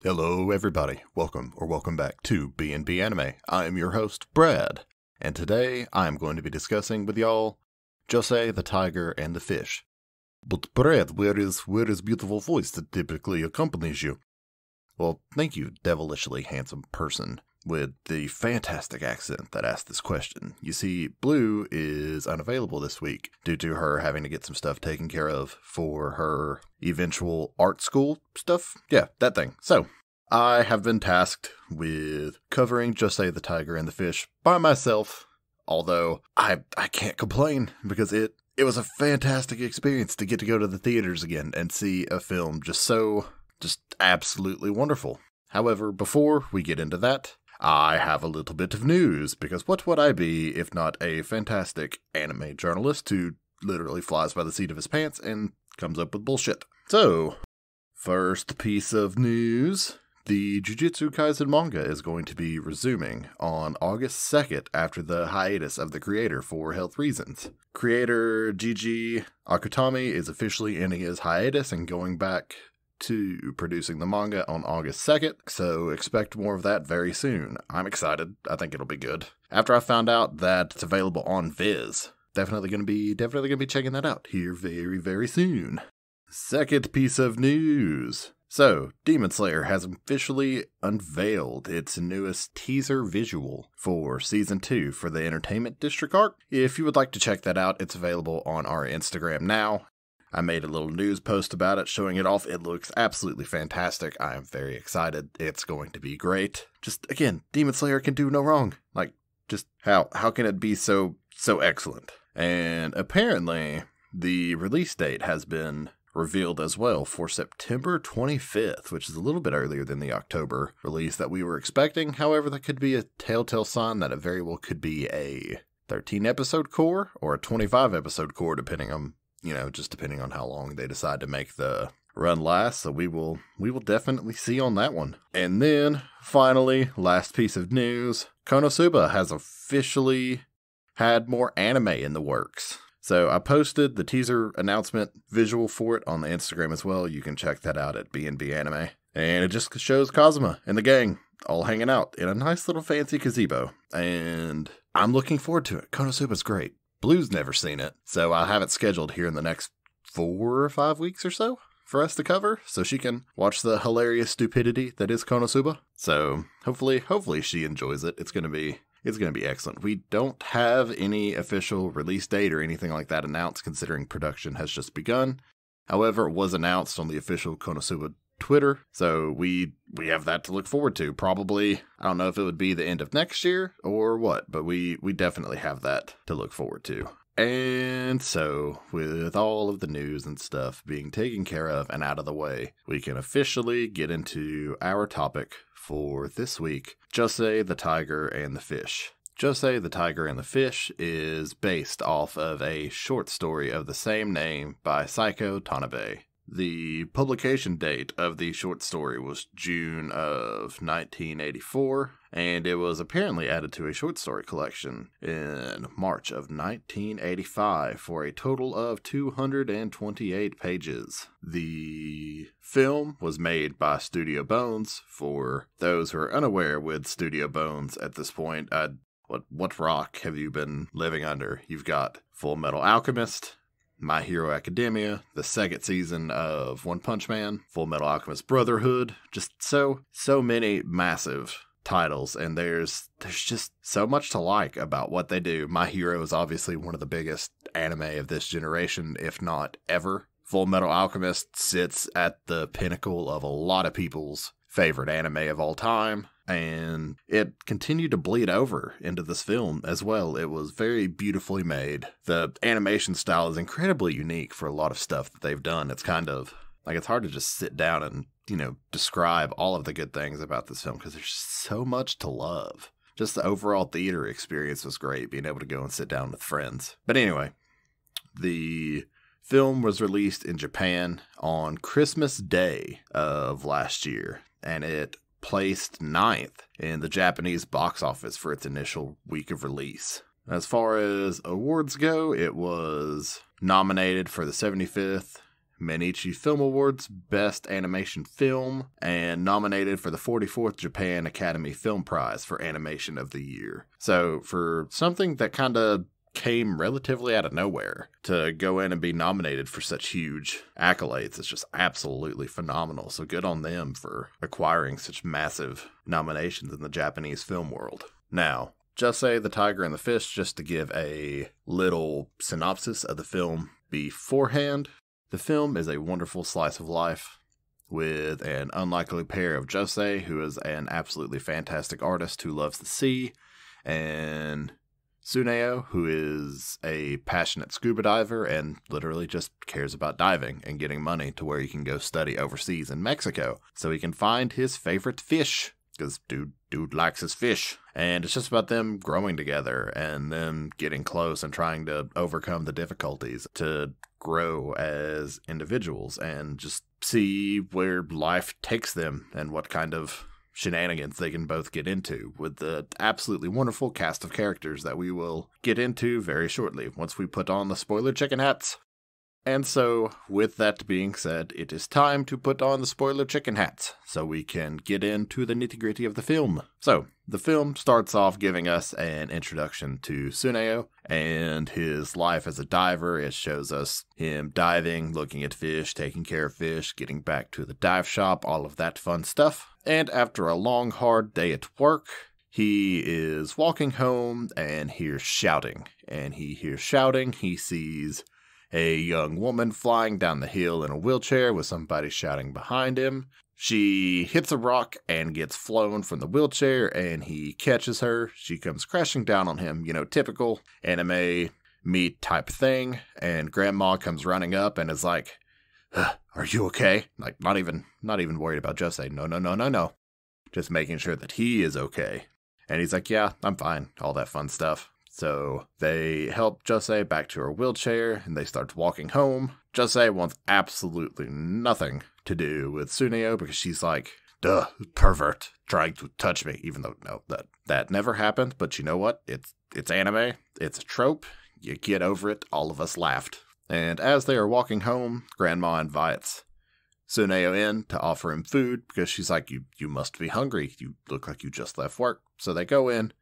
Hello everybody, welcome back to BnB Anime. I am your host, Brad, and today I am going to be discussing with y'all Josee, the Tiger, and the Fish. But Brad, where is beautiful voice that typically accompanies you? Well, thank you, devilishly handsome person with the fantastic accent that asked this question. You see, Blue is unavailable this week due to her having to get some stuff taken care of for her eventual art school stuff. Yeah, that thing. So, I have been tasked with covering Josee the Tiger and the Fish by myself, although I can't complain because it was a fantastic experience to get to go to the theaters again and see a film just absolutely wonderful. However, before we get into that, I have a little bit of news, because what would I be if not a fantastic anime journalist who literally flies by the seat of his pants and comes up with bullshit. So, first piece of news, the Jujutsu Kaisen manga is going to be resuming on August 2nd after the hiatus of the creator for health reasons. Creator Gigi Akutami is officially ending his hiatus and going back to producing the manga on August 2nd, so expect more of that very soon. I'm excited. I think it'll be good. After I found out that it's available on Viz, definitely gonna be checking that out here very, very soon. Second piece of news. So, Demon Slayer has officially unveiled its newest teaser visual for Season 2 for the Entertainment District arc. If you would like to check that out, it's available on our Instagram now. I made a little news post about it, showing it off. It looks absolutely fantastic. I am very excited. It's going to be great. Just, again, Demon Slayer can do no wrong. Like, just how can it be so excellent? And apparently, the release date has been revealed as well for September 25th, which is a little bit earlier than the October release that we were expecting. However, that could be a telltale sign that it very well could be a 13-episode core or a 25-episode core, depending on how long they decide to make the run last. So we will definitely see on that one. And then, finally, last piece of news, Konosuba has officially had more anime in the works. So I posted the teaser announcement visual for it on the Instagram as well. You can check that out at BnB Anime. And it just shows Kazuma and the gang all hanging out in a nice little fancy gazebo. And I'm looking forward to it. Konosuba's great. Blue's never seen it, so I'll have it scheduled here in the next 4 or 5 weeks or so for us to cover, so she can watch the hilarious stupidity that is Konosuba. So hopefully she enjoys it. It's gonna be excellent. We don't have any official release date or anything like that announced, considering production has just begun. However, it was announced on the official Konosuba Twitter, so we have that to look forward to. Probably, I don't know if it would be the end of next year or what, but we definitely have that to look forward to. And so, with all of the news and stuff being taken care of and out of the way, we can officially get into our topic for this week, Josee, the Tiger, and the Fish. Josee, the Tiger, and the Fish is based off of a short story of the same name by Saiko Tanabe. The publication date of the short story was June of 1984, and it was apparently added to a short story collection in March of 1985 for a total of 228 pages. The film was made by Studio Bones. For those who are unaware with Studio Bones at this point, what rock have you been living under? You've got Full Metal Alchemist, My Hero Academia, the second season of One Punch Man, Full Metal Alchemist Brotherhood, just so many massive titles, and there's just so much to like about what they do. My Hero is obviously one of the biggest anime of this generation, if not ever. Full Metal Alchemist sits at the pinnacle of a lot of people's favorite anime of all time. And it continued to bleed over into this film as well. It was very beautifully made. The animation style is incredibly unique for a lot of stuff that they've done. It's kind of like, it's hard to just sit down and, describe all of the good things about this film because there's so much to love. Just the overall theater experience was great, being able to go and sit down with friends. But anyway, the film was released in Japan on Christmas Day of last year, and it placed 9th in the Japanese box office for its initial week of release. As far as awards go, it was nominated for the 75th Mainichi Film Awards Best Animation Film, and nominated for the 44th Japan Academy Film Prize for Animation of the Year. So for something that kind of came relatively out of nowhere, to go in and be nominated for such huge accolades is just absolutely phenomenal. So good on them for acquiring such massive nominations in the Japanese film world. Now, Josee, the Tiger, and the Fish, just to give a little synopsis of the film beforehand. The film is a wonderful slice of life with an unlikely pair of Josee, who is an absolutely fantastic artist who loves the sea, and Tsuneo, who is a passionate scuba diver and literally just cares about diving and getting money to where he can go study overseas in Mexico so he can find his favorite fish, because dude likes his fish. And it's just about them growing together and them getting close and trying to overcome the difficulties to grow as individuals and just see where life takes them and what kind of shenanigans they can both get into, with the absolutely wonderful cast of characters that we will get into very shortly once we put on the spoiler chicken hats. And so, with that being said, it is time to put on the spoiler chicken hats so we can get into the nitty-gritty of the film. So, the film starts off giving us an introduction to Tsuneo and his life as a diver. It shows us him diving, looking at fish, taking care of fish, getting back to the dive shop, all of that fun stuff. And after a long, hard day at work, he is walking home and hears shouting. And he hears shouting, he sees a young woman flying down the hill in a wheelchair with somebody shouting behind him. She hits a rock and gets flown from the wheelchair, and he catches her. She comes crashing down on him, typical anime meet type thing. And Grandma comes running up and is like, "Are you okay?" Like, not even worried about Josee. No. Just making sure that he is okay. And he's like, "Yeah, I'm fine." All that fun stuff. So they help Josee back to her wheelchair, and they start walking home. Josee wants absolutely nothing to do with Tsuneo because she's like, "Duh, pervert, trying to touch me," even though, no, that never happened. But you know what? It's anime. It's a trope. You get over it. All of us laughed. And as they are walking home, Grandma invites Tsuneo in to offer him food because she's like, you must be hungry. You look like you just left work." So they go in.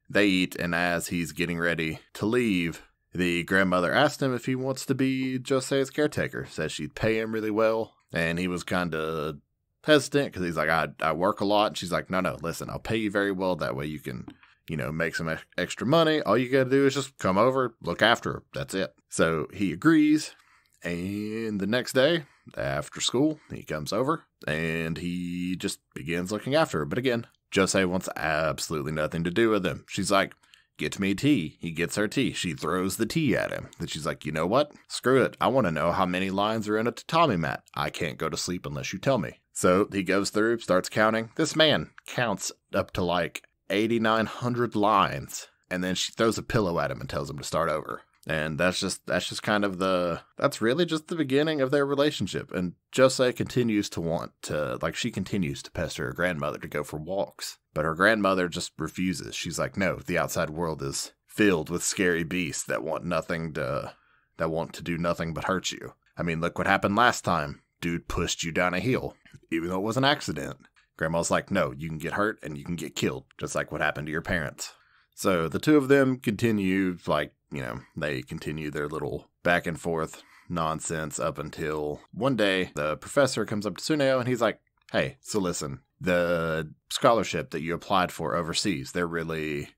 They eat, and as he's getting ready to leave, the grandmother asked him if he wants to be Josee's caretaker. Says she'd pay him really well, and he was kind of hesitant because he's like, I work a lot. And she's like, no, listen, I'll pay you very well. That way you can, make some extra money. All you gotta do is just come over, look after her. That's it. So he agrees, and the next day, after school, he comes over, and he just begins looking after her. But again, Josee wants absolutely nothing to do with him. She's like, "Get me tea." He gets her tea. She throws the tea at him. Then she's like, "You know what? Screw it. I want to know how many lines are in a tatami mat. I can't go to sleep unless you tell me." So he goes through, starts counting. This man counts up to like 8,900 lines. And then she throws a pillow at him and tells him to start over. And that's just kind of that's really just the beginning of their relationship. And Josee continues to she continues to pester her grandmother to go for walks. But her grandmother just refuses. She's like, "No, the outside world is filled with scary beasts that want to do nothing but hurt you. I mean, look what happened last time. Dude pushed you down a hill, even though it was an accident." Grandma's like, "No, you can get hurt and you can get killed, just like what happened to your parents." So the two of them continue, they continue their little back and forth nonsense up until one day the professor comes up to Tsuneo and he's like, "Hey, so listen, the scholarship that you applied for overseas, they're really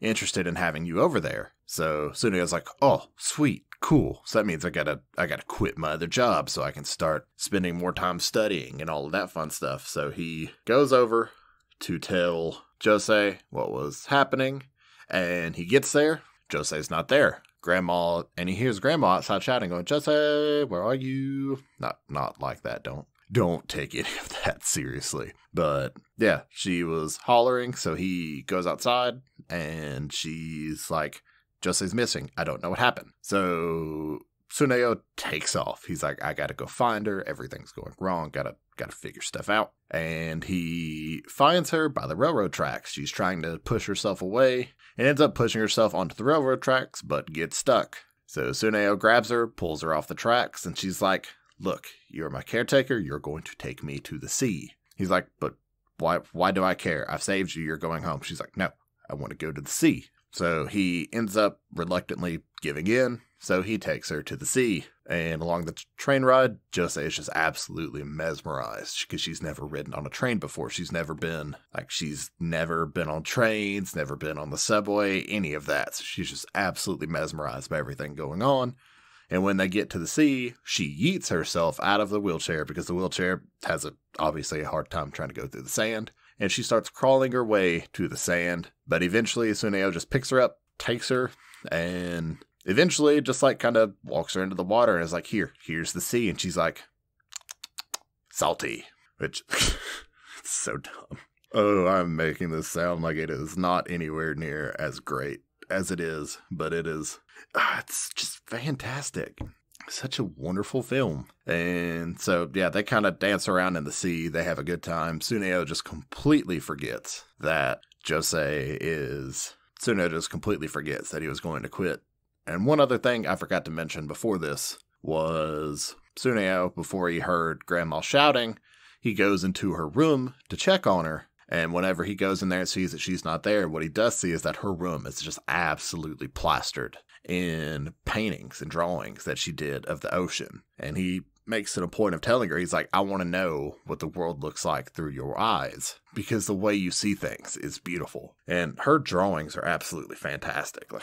interested in having you over there." So Tsuneo's like, "Oh, sweet, cool. So that means I gotta quit my other job so I can start spending more time studying and all of that fun stuff." So he goes over to tell Josee what was happening. And he gets there, Josee's not there. And he hears Grandma outside shouting, going, "Josee, where are you?" Not like that, don't take any of that seriously. But yeah, she was hollering, so he goes outside, and she's like, "Josee's missing, I don't know what happened." So Tsuneo takes off. He's like, "I gotta go find her, everything's going wrong, gotta figure stuff out." And he finds her by the railroad tracks. She's trying to push herself away and ends up pushing herself onto the railroad tracks, but gets stuck. So Tsuneo grabs her, pulls her off the tracks, and she's like, look, you're my caretaker. You're going to take me to the sea. He's like, but why do I care? I've saved you. You're going home. She's like, no, I want to go to the sea. So he ends up reluctantly giving in. So he takes her to the sea. And along the train ride, Josee is just absolutely mesmerized because she's never ridden on a train before. She's never been on trains, never been on the subway, any of that. So she's just absolutely mesmerized by everything going on. And when they get to the sea, she yeets herself out of the wheelchair because the wheelchair has obviously a hard time trying to go through the sand. And she starts crawling her way to the sand. But eventually, Tsuneo just picks her up, takes her, and eventually just like kind of walks her into the water and is like, here's the sea. And she's like, salty, which it's so dumb. Oh, I'm making this sound like it is not anywhere near as great as it is, but it is. It's just fantastic. Such a wonderful film. And so, yeah, they kind of dance around in the sea. They have a good time. Tsuneo just completely forgets that Tsuneo just completely forgets that he was going to quit. And one other thing I forgot to mention before this was Tsuneo, before he heard Grandma shouting, he goes into her room to check on her. And whenever he goes in there and sees that she's not there, what he does see is that her room is just absolutely plastered in paintings and drawings that she did of the ocean. And he makes it a point of telling her, he's like, I want to know what the world looks like through your eyes, because the way you see things is beautiful. And her drawings are absolutely fantastic. Like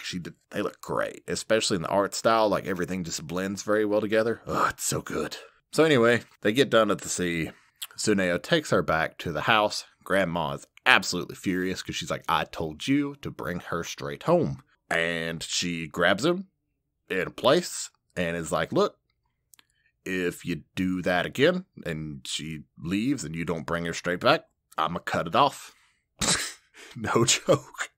they look great, especially in the art style. Like everything just blends very well together. Oh, it's so good. So anyway, they get done at the sea. Tsuneo takes her back to the house. Grandma is absolutely furious because she's like, I told you to bring her straight home. And she grabs him in place and is like, look, if you do that again and she leaves and you don't bring her straight back, I'm going to cut it off. No joke.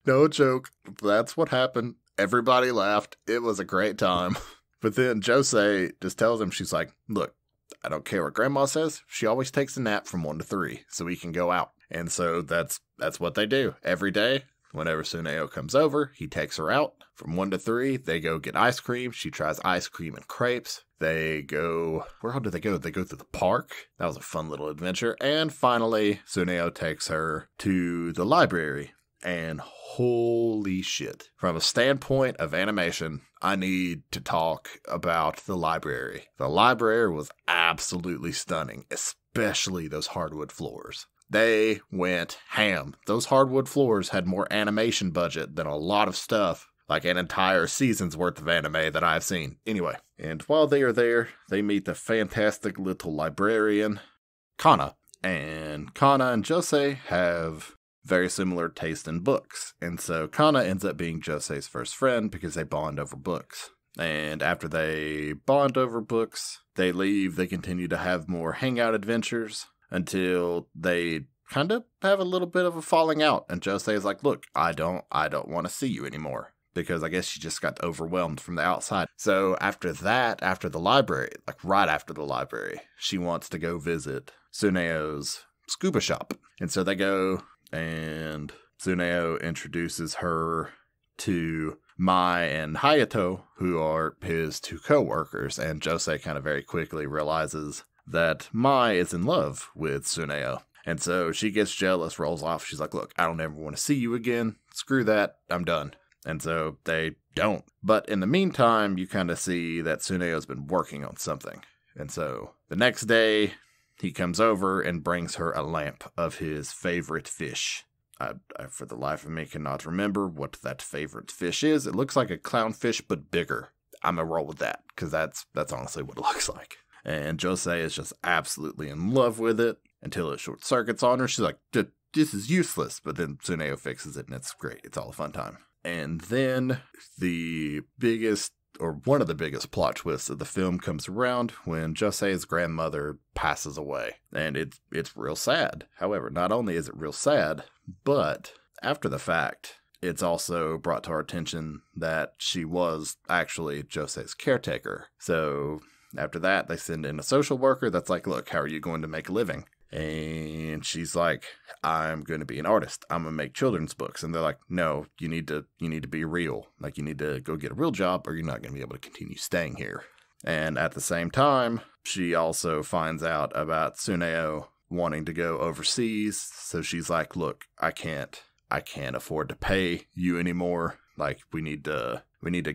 No joke. That's what happened. Everybody laughed. It was a great time. But then Josee just tells him, she's like, look, I don't care what Grandma says. She always takes a nap from 1 to 3 so we can go out. And so that's what they do every day. Whenever Tsuneo comes over, he takes her out from 1 to 3. They go get ice cream. She tries ice cream and crepes. They go, where all do they go? They go through the park. That was a fun little adventure. And finally, Tsuneo takes her to the library. And holy shit. From a standpoint of animation, I need to talk about the library. The library was absolutely stunning, especially those hardwood floors. They went ham. Those hardwood floors had more animation budget than a lot of stuff, like an entire season's worth of anime that I've seen. Anyway, and while they are there, they meet the fantastic little librarian, Kana. And Kana and Josee have very similar taste in books. And so Kana ends up being Josee's first friend because they bond over books. And after they bond over books, they leave. They continue to have more hangout adventures until they kind of have a little bit of a falling out. And Josee is like, look, I don't want to see you anymore. Because I guess she just got overwhelmed from the outside. So after that, after the library, like right after the library, she wants to go visit Tsuneo's scuba shop. And so they go, and Tsuneo introduces her to Mai and Hayato, who are his two co-workers. And Josee kind of very quickly realizes that Mai is in love with Tsuneo. And so she gets jealous, rolls off. She's like, look, I don't ever want to see you again. Screw that. I'm done. And so they don't. But in the meantime, you kind of see that Tsuneo's been working on something. And so the next day, he comes over and brings her a lamp of his favorite fish. I for the life of me, cannot remember what that favorite fish is. It looks like a clownfish, but bigger. I'm going to roll with that, because that's honestly what it looks like. And Josee is just absolutely in love with it until it short circuits on her. She's like, this is useless. But then Tsuneo fixes it, and it's great. It's all a fun time. And then the biggest, or one of the biggest plot twists of the film comes around when Josee's grandmother passes away. And it's real sad. However, not only is it real sad, but after the fact, it's also brought to our attention that she was actually Josee's caretaker. So after that, they send in a social worker that's like, look, how are you going to make a living? And she's like, I'm going to be an artist. I'm going to make children's books. And they're like, no, you need to be real. Like, you need to go get a real job or you're not going to be able to continue staying here. And at the same time, she also finds out about Tsuneo wanting to go overseas. So she's like, look, I can't afford to pay you anymore. Like, we need to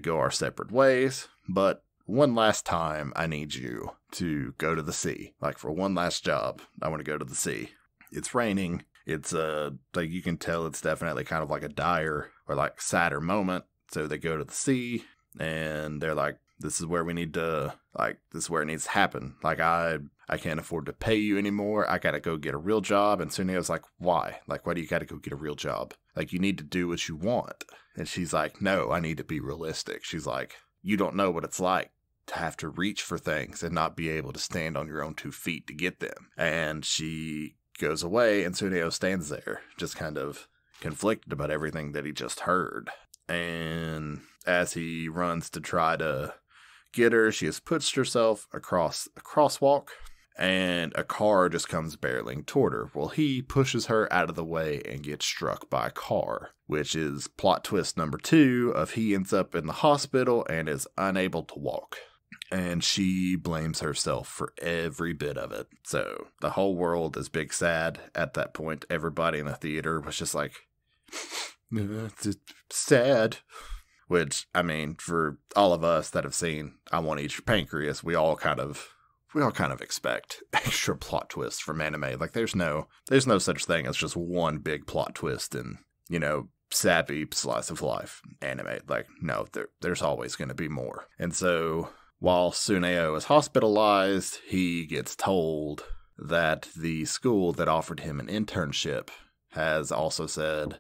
go our separate ways. But one last time, I need you to go to the sea. Like, for one last job, I want to go to the sea. It's raining. It's, like, you can tell it's definitely kind of like a dire or, like, sadder moment. So they go to the sea, and they're like, this is where we need to, like, this is where it needs to happen. Like, I can't afford to pay you anymore. I gotta go get a real job. And Tsuneo's like, why? Like, why do you gotta go get a real job? Like, you need to do what you want. And she's like, no, I need to be realistic. She's like, you don't know what it's like to have to reach for things and not be able to stand on your own 2 feet to get them. And she goes away, and Tsuneo stands there, just kind of conflicted about everything that he just heard. And as he runs to try to get her, she has pushed herself across a crosswalk, and a car just comes barreling toward her. Well, he pushes her out of the way and gets struck by a car, which is plot twist number 2 of he ends up in the hospital and is unable to walk. And she blames herself for every bit of it. So the whole world is big sad at that point. Everybody in the theater was just like, it's sad. Which, I mean, for all of us that have seen I Want to Eat Your Pancreas, we all kind of expect extra plot twists from anime. Like, there's no such thing as just one big plot twist in, sappy slice of life anime. Like, no, there's always going to be more. And so, while Tsuneo is hospitalized, he gets told that the school that offered him an internship has also said,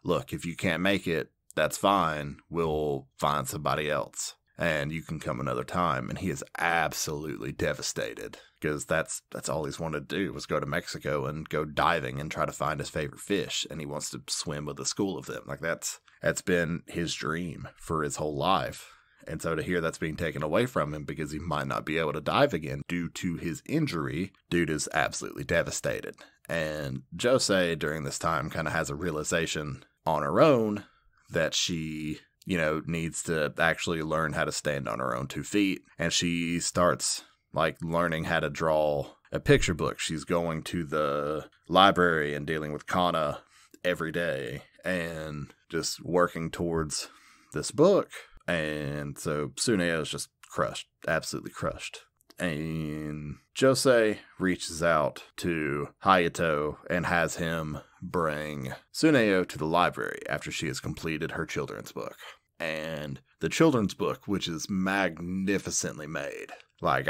look, if you can't make it, that's fine. We'll find somebody else, and you can come another time. And he is absolutely devastated because that's all he's wanted to do was go to Mexico and go diving and try to find his favorite fish. And he wants to swim with a school of them. Like, that's been his dream for his whole life. And so to hear that's being taken away from him because he might not be able to dive again due to his injury, dude is absolutely devastated. And Josee during this time kind of has a realization on her own that she, needs to actually learn how to stand on her own 2 feet. And she starts, like, learning how to draw a picture book. She's going to the library and dealing with Kana every day and just working towards this book. And so Tsuneo is just crushed, absolutely crushed. And Josee reaches out to Hayato and has him bring Tsuneo to the library after she has completed her children's book. And the children's book, which is magnificently made. Like,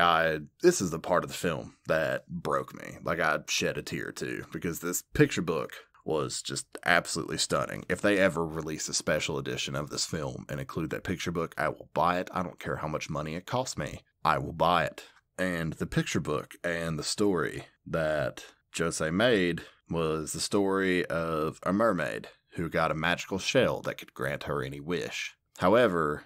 this is the part of the film that broke me. Like, I shed a tear too, because this picture book was just absolutely stunning. If they ever release a special edition of this film and include that picture book, I will buy it. I don't care how much money it costs me. I will buy it. And the picture book and the story that Josee made was the story of a mermaid who got a magical shell that could grant her any wish. However,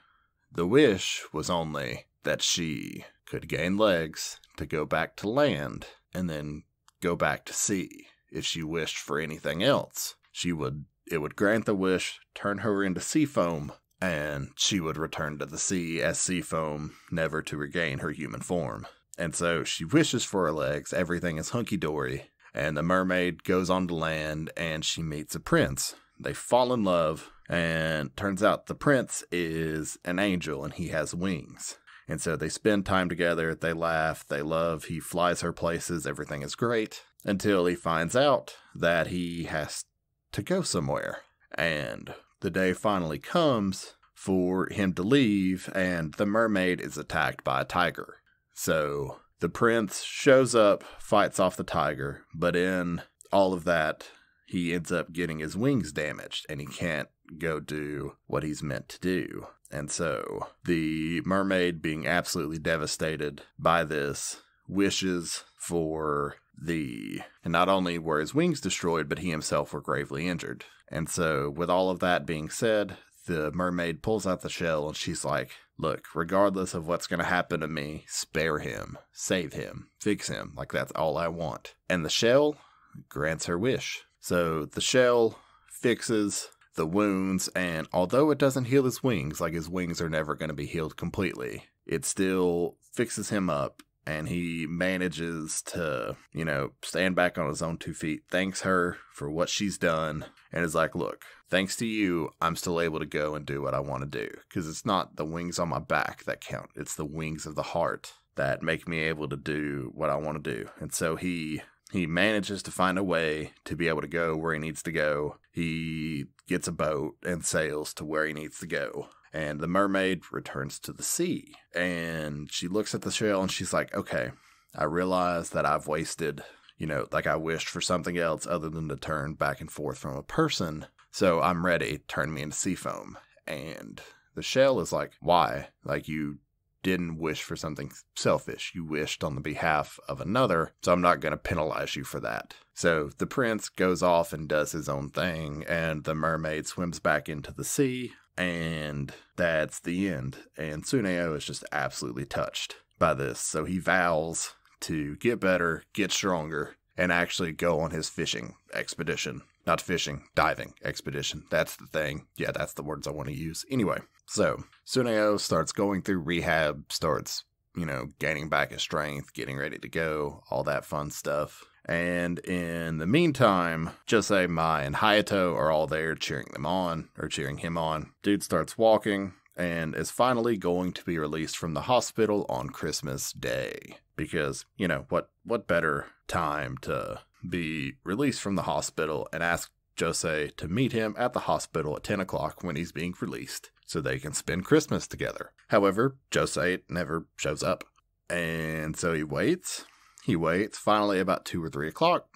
the wish was only that she could gain legs to go back to land and then go back to sea. If she wished for anything else, it would grant the wish, turn her into sea foam, and she would return to the sea as sea foam, never to regain her human form. And so she wishes for her legs, everything is hunky-dory, and the mermaid goes on to land, and she meets a prince. They fall in love, and turns out the prince is an angel, and he has wings. And so they spend time together, they laugh, they love, he flies her places, everything is great, until he finds out that he has to go somewhere. And the day finally comes for him to leave, and the mermaid is attacked by a tiger. So the prince shows up, fights off the tiger, but in all of that, he ends up getting his wings damaged, and he can't go do what he's meant to do. And so the mermaid, being absolutely devastated by this, wishes for and not only were his wings destroyed, but he himself were gravely injured. And so with all of that being said, the mermaid pulls out the shell and she's like, look, regardless of what's going to happen to me, spare him, save him, fix him. Like, that's all I want. And the shell grants her wish. So the shell fixes the wounds, and although it doesn't heal his wings, like his wings are never going to be healed completely, it still fixes him up. And he manages to, stand back on his own 2 feet, thanks her for what she's done, and is like, look, thanks to you, I'm still able to go and do what I want to do. Because it's not the wings on my back that count. It's the wings of the heart that make me able to do what I want to do. And so he manages to find a way to be able to go where he needs to go. He gets a boat and sails to where he needs to go. And the mermaid returns to the sea, and she looks at the shell and she's like, okay, I realize that I've wasted, I wished for something else other than to turn back and forth from a person. So I'm ready, turn me into sea foam. And the shell is like, why? Like, you didn't wish for something selfish. You wished on the behalf of another, so I'm not going to penalize you for that. So the prince goes off and does his own thing, and the mermaid swims back into the sea. And that's the end. And Tsuneo is just absolutely touched by this. So he vows to get better, get stronger, and actually go on his fishing expedition. Not fishing, diving expedition. That's the thing. Yeah, that's the words I want to use. Anyway, so Tsuneo starts going through rehab, starts, gaining back his strength, getting ready to go, all that fun stuff. And in the meantime, Josee, Mai, and Hayato are all there cheering him on. Dude starts walking and is finally going to be released from the hospital on Christmas Day. Because, what better time to be released from the hospital and ask Josee to meet him at the hospital at 10 o'clock when he's being released so they can spend Christmas together. However, Josee never shows up. And so he waits. Finally, about 2 or 3 o'clock,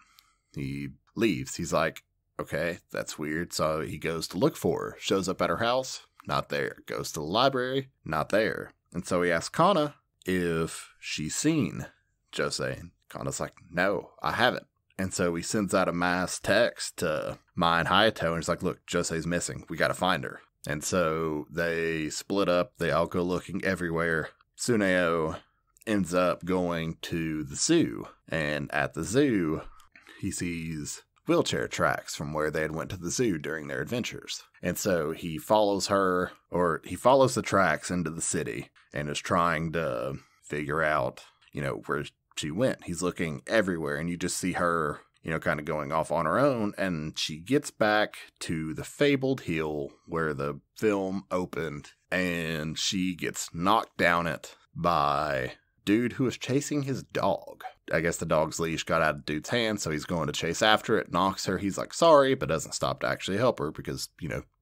he leaves. He's like, okay, that's weird. So he goes to look for her. Shows up at her house, not there. Goes to the library, not there. And so he asks Kana if she's seen Josee. And Kana's like, no, I haven't. And so he sends out a mass text to Mai and Hayato, and he's like, look, Josee's missing. We got to find her. And so they split up. They all go looking everywhere. Tsuneo ends up going to the zoo, and at the zoo, he sees wheelchair tracks from where they had went to the zoo during their adventures. And so he follows the tracks into the city and is trying to figure out, where she went. He's looking everywhere, and you just see her, kind of going off on her own, and she gets back to the fabled hill where the film opened, and she gets knocked down it by dude who was chasing his dog. I guess the dog's leash got out of dude's hand, so he's going to chase after it, knocks her. He's like, sorry, but doesn't stop to actually help her because,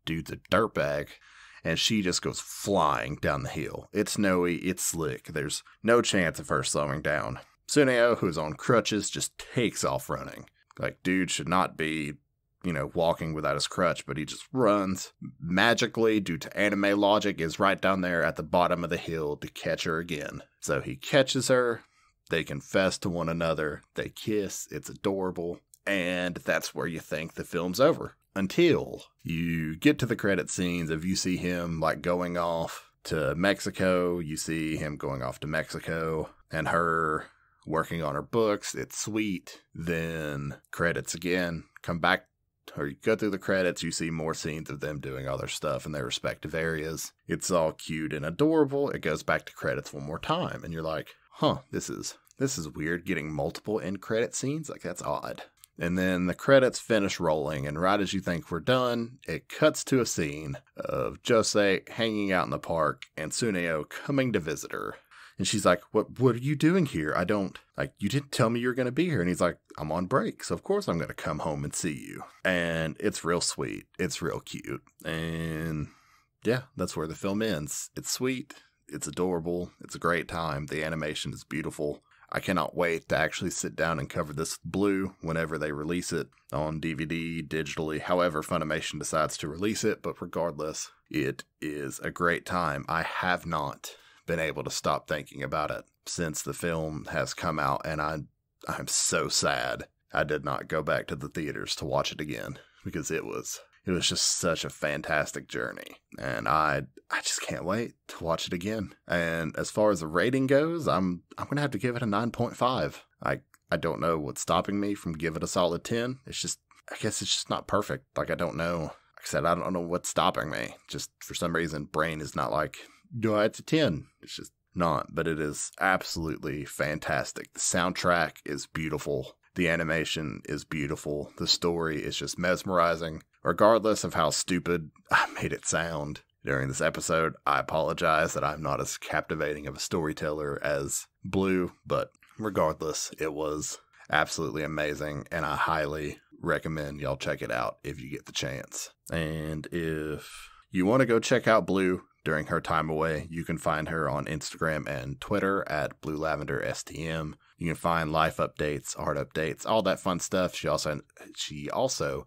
dude's a dirtbag. And she just goes flying down the hill. It's snowy, it's slick. There's no chance of her slowing down. Tsuneo, who's on crutches, just takes off running. Like, dude should not be, walking without his crutch, but he just runs. Magically, due to anime logic, is right down there at the bottom of the hill to catch her again. So he catches her, they confess to one another, they kiss, it's adorable, and that's where you think the film's over. Until you get to the credit scenes of you see him, going off to Mexico, you see him going off to Mexico, and her working on her books, it's sweet. Then credits again, come back, or you go through the credits, you see more scenes of them doing all their stuff in their respective areas. It's all cute and adorable. It goes back to credits one more time, and you're like, this is weird, getting multiple end credit scenes, that's odd. And then the credits finish rolling, and right as you think we're done, it cuts to a scene of Josee hanging out in the park and Tsuneo coming to visit her. And she's like, what are you doing here? You didn't tell me you were going to be here. And he's like, I'm on break, so of course I'm going to come home and see you. And it's real sweet. It's real cute. And yeah, that's where the film ends. It's sweet. It's adorable. It's a great time. The animation is beautiful. I cannot wait to actually sit down and cover this blue whenever they release it on DVD, digitally, however Funimation decides to release it. But regardless, it is a great time. I have not been able to stop thinking about it since the film has come out, and I'm so sad I did not go back to the theaters to watch it again, because it was just such a fantastic journey, and I just can't wait to watch it again. And as far as the rating goes, I'm gonna have to give it a 9.5. I don't know what's stopping me from giving it a solid 10. I guess it's just not perfect. I don't know. Like I said, I don't know what's stopping me. Just for some reason, brain is not it's a 10. It's just, not, but it is absolutely fantastic. The soundtrack is beautiful. The animation is beautiful. The story is just mesmerizing. Regardless of how stupid I made it sound during this episode, I apologize that I'm not as captivating of a storyteller as Blue, but regardless, it was absolutely amazing, and I highly recommend y'all check it out if you get the chance. And if you want to go check out Blue during her time away, you can find her on Instagram and Twitter at BlueLavenderSTM. You can find life updates, art updates, all that fun stuff. She also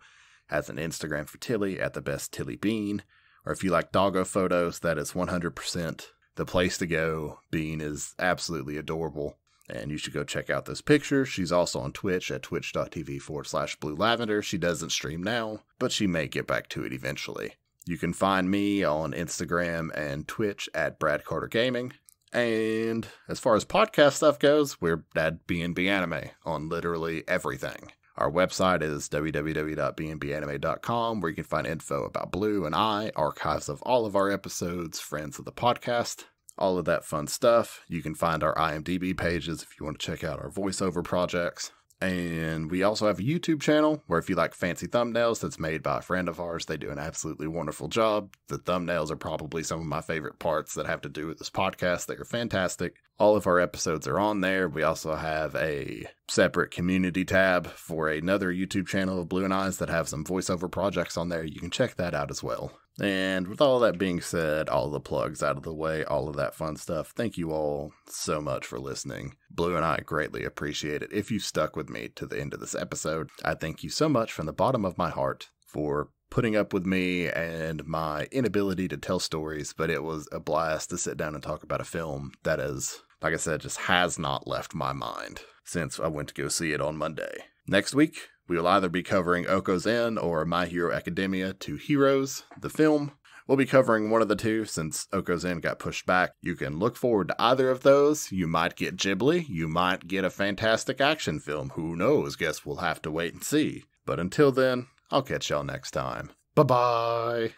has an Instagram for Tilly at the best Tilly Bean. Or if you like doggo photos, that is 100% the place to go. Bean is absolutely adorable, and you should go check out those pictures. She's also on Twitch at twitch.tv/BlueLavander. She doesn't stream now, but she may get back to it eventually. You can find me on Instagram and Twitch at BradCarterGaming. And as far as podcast stuff goes, we're at BnB Anime on literally everything. Our website is www.bnbanime.com, where you can find info about Blue and I, archives of all of our episodes, friends of the podcast, all of that fun stuff. You can find our IMDb pages if you want to check out our voiceover projects. And we also have a YouTube channel where if you like fancy thumbnails, that's made by a friend of ours. They do an absolutely wonderful job. The thumbnails are probably some of my favorite parts that have to do with this podcast. They are fantastic. All of our episodes are on there. We also have a separate community tab for another YouTube channel of Blue and Eyes that have some voiceover projects on there. You can check that out as well. And with all that being said, all the plugs out of the way, all of that fun stuff, thank you all so much for listening. Blue and I greatly appreciate it. If you stuck with me to the end of this episode, I thank you so much from the bottom of my heart for putting up with me and my inability to tell stories, but it was a blast to sit down and talk about a film that is, like I said, just has not left my mind since I went to go see it on Monday. Next week, we will either be covering Okozen or My Hero Academia 2 Heroes, the film. We'll be covering one of the two since Okozen got pushed back. You can look forward to either of those. You might get Ghibli. You might get a fantastic action film. Who knows? Guess we'll have to wait and see. But until then, I'll catch y'all next time. Bye-bye.